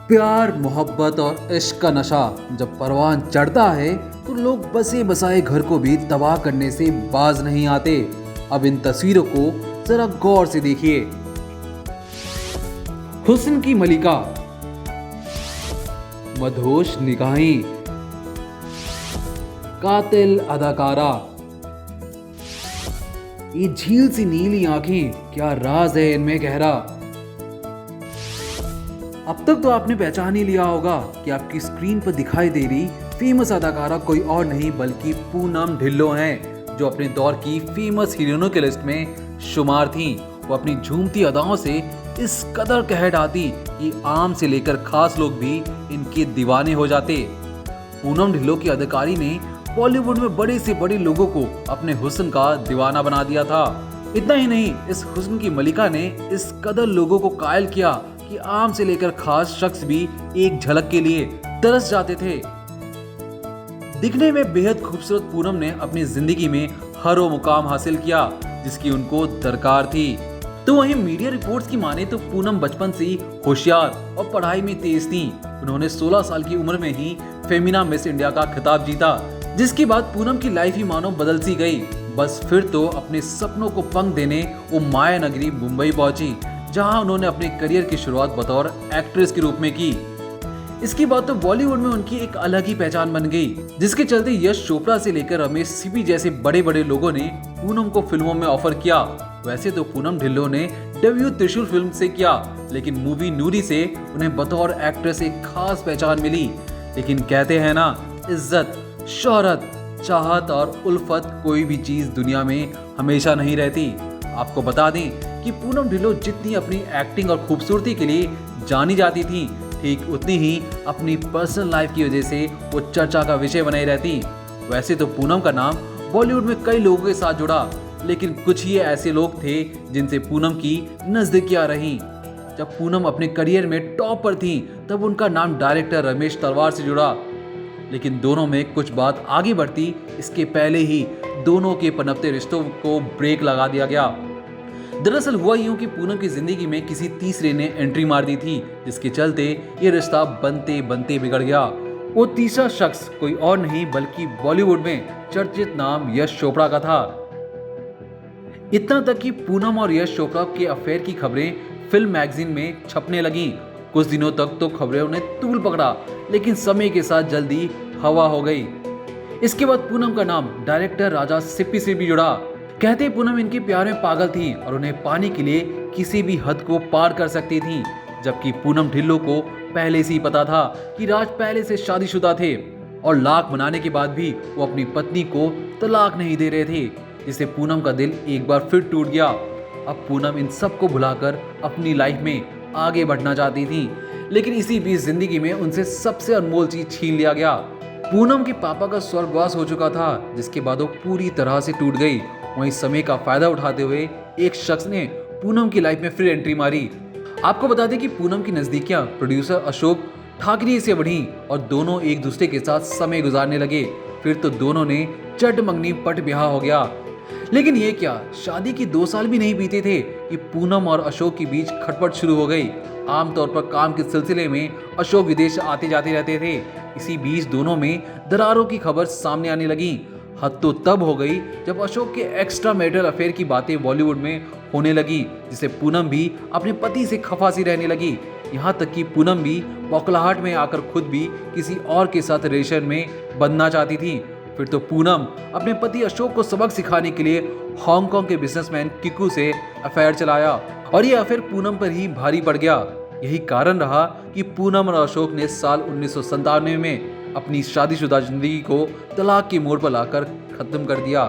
प्यार मोहब्बत और इश्क का नशा जब परवान चढ़ता है तो लोग बसे बसाए घर को भी तबाह करने से बाज नहीं आते। अब इन तस्वीरों को जरा गौर से देखिए। हुस्न की मलिका, मदहोश निगाहें, कातिल अदाकारा, ये झील सी नीली आंखें, क्या राज है इनमें गहरा। अब तक तो आपने पहचान ही लिया होगा कि आपकी स्क्रीन पर दिखाई दे रही फेमस अदाकारा कोई और नहीं बल्कि पूनम ढिल्लों हैं, जो अपने दौर की फेमस हीरोइनों के लिस्ट में शुमार थीं। वो अपनी झूमती अदाओं से इस कदर कह डाती कि आम से लेकर खास लोग भी इनके दीवाने हो जाते। पूनम ढिल्लों की अदाकारी ने बॉलीवुड में बड़े से बड़े लोगों को अपने हुस्न का दीवाना बना दिया था। इतना ही नहीं, इस हुस्न की मलिका ने इस कदर लोगों को कायल किया कि आम से लेकर खास शख्स भी एक झलक के लिए तरस जाते थे। दिखने में बेहद खूबसूरत पूनम ने अपनी जिंदगी में हर वो मुकाम हासिल किया जिसकी उनको दरकार थी। तो वहीं मीडिया रिपोर्ट्स की माने तो पूनम बचपन से ही होशियार और पढ़ाई में तेज थी। उन्होंने 16 साल की उम्र में ही फेमिना मिस इंडिया का खिताब जीता, जिसके बाद पूनम की लाइफ ही मानो बदल सी गई। बस फिर तो अपने सपनों को पंख देने वो माया नगरी मुंबई पहुंची, जहां उन्होंने अपने करियर की शुरुआत बतौर एक्ट्रेस के रूप में की। इसके बाद तो बॉलीवुड में उनकी एक अलग ही पहचान बन गई, जिसके चलते यश चोपड़ा से लेकर रमेश सिप्पी जैसे बड़े बड़े लोगों ने पूनम को फिल्मों में ऑफर किया। वैसे तो पूनम ढिल्लों ने डेब्यू त्रिशूल फिल्म से किया, लेकिन मूवी नूरी से उन्हें बतौर एक्ट्रेस एक खास पहचान मिली। लेकिन कहते हैं ना, इज्जत, शोहरत, चाहत और उल्फत कोई भी चीज दुनिया में हमेशा नहीं रहती। आपको बता दें कि पूनम ढिल्लों जितनी अपनी एक्टिंग और खूबसूरती के लिए जानी जाती थी, ठीक उतनी ही अपनी पर्सनल लाइफ की वजह से वो चर्चा का विषय बनाई रहती। वैसे तो पूनम का नाम बॉलीवुड में कई लोगों के साथ जुड़ा, लेकिन कुछ ही ऐसे लोग थे जिनसे पूनम की नजदीकियां रहीं। जब पूनम अपने करियर में टॉप पर थी तब उनका नाम डायरेक्टर रमेश तलवार से जुड़ा, लेकिन दोनों में कुछ बात आगे बढ़ती इसके पहले ही दोनों के पनपते रिश्तों को ब्रेक लगा दिया गया। दरअसल हुआ यूं कि पूनम की जिंदगी में किसी तीसरे ने एंट्री मार दी थी, जिसके चलते ये रिश्ता बनते बनते बिगड़ गया। वो तीसरा शख्स कोई और नहीं बल्कि बॉलीवुड में चर्चित नाम यश चोपड़ा का था। इतना तक कि पूनम और यश चोपड़ा के अफेयर की खबरें फिल्म मैगजीन में छपने लगी। कुछ दिनों तक तो खबरों ने तूल पकड़ा, लेकिन समय के साथ जल्दी हवा हो गई। इसके बाद पूनम का नाम डायरेक्टर राजा सिप्पी से भी जुड़ा। कहते पूनम इनके प्यार में पागल थी और उन्हें पाने के लिए किसी भी हद को पार कर सकती थी, जबकि पूनम ढिल्लों को पहले से ही पता था कि राज पहले से शादीशुदा थे और लाख मनाने के बाद भी वो अपनी पत्नी को तलाक नहीं दे रहे थे, जिससे पूनम का दिल एक बार फिर टूट गया। अब पूनम इन सब को भुलाकर अपनी लाइफ में आगे बढ़ना चाहती थी, लेकिन इसी बीच जिंदगी में उनसे सबसे अनमोल चीज छीन लिया गया। पूनम के पापा का स्वर्गवास हो चुका था, जिसके बाद वो पूरी तरह से टूट गई। वहीं समय का फायदा उठाते हुए एक शख्स ने पूनम की लाइफ में फिर एंट्री मारी। आपको बता दें कि पूनम की नजदीकियां प्रोड्यूसर अशोक ठाकरे से बढ़ी और दोनों एक दूसरे के साथ समय गुजारने लगे। फिर तो दोनों ने चट मंगनी पट ब्याह हो गया। लेकिन ये क्या, शादी की 2 साल भी नहीं बीते थे कि पूनम और अशोक के बीच खटपट शुरू हो गई। आमतौर पर काम के सिलसिले में अशोक विदेश आते जाते रहते थे। इसी बीच दोनों में दरारों की खबर सामने आने लगी। हद तो तब हो गई जब अशोक के एक्स्ट्रा मैरिटल अफेयर की बातें बॉलीवुड में होने लगी, जिससे पूनम भी अपने पति से खफा सी रहने लगी। यहाँ तक कि पूनम भी बौखलाहट में आकर खुद भी किसी और के साथ रिलेशन में बंधना चाहती थी। फिर तो पूनम अपने पति अशोक को सबक सिखाने के लिए हांगकांग के बिजनेसमैन किकू से अफेयर चलाया और ये अफेयर पूनम पर ही भारी पड़ गया। यही कारण रहा कि पूनम और अशोक ने साल 1997 में अपनी शादीशुदा जिंदगी को तलाक की मोड़ पर लाकर खत्म कर दिया।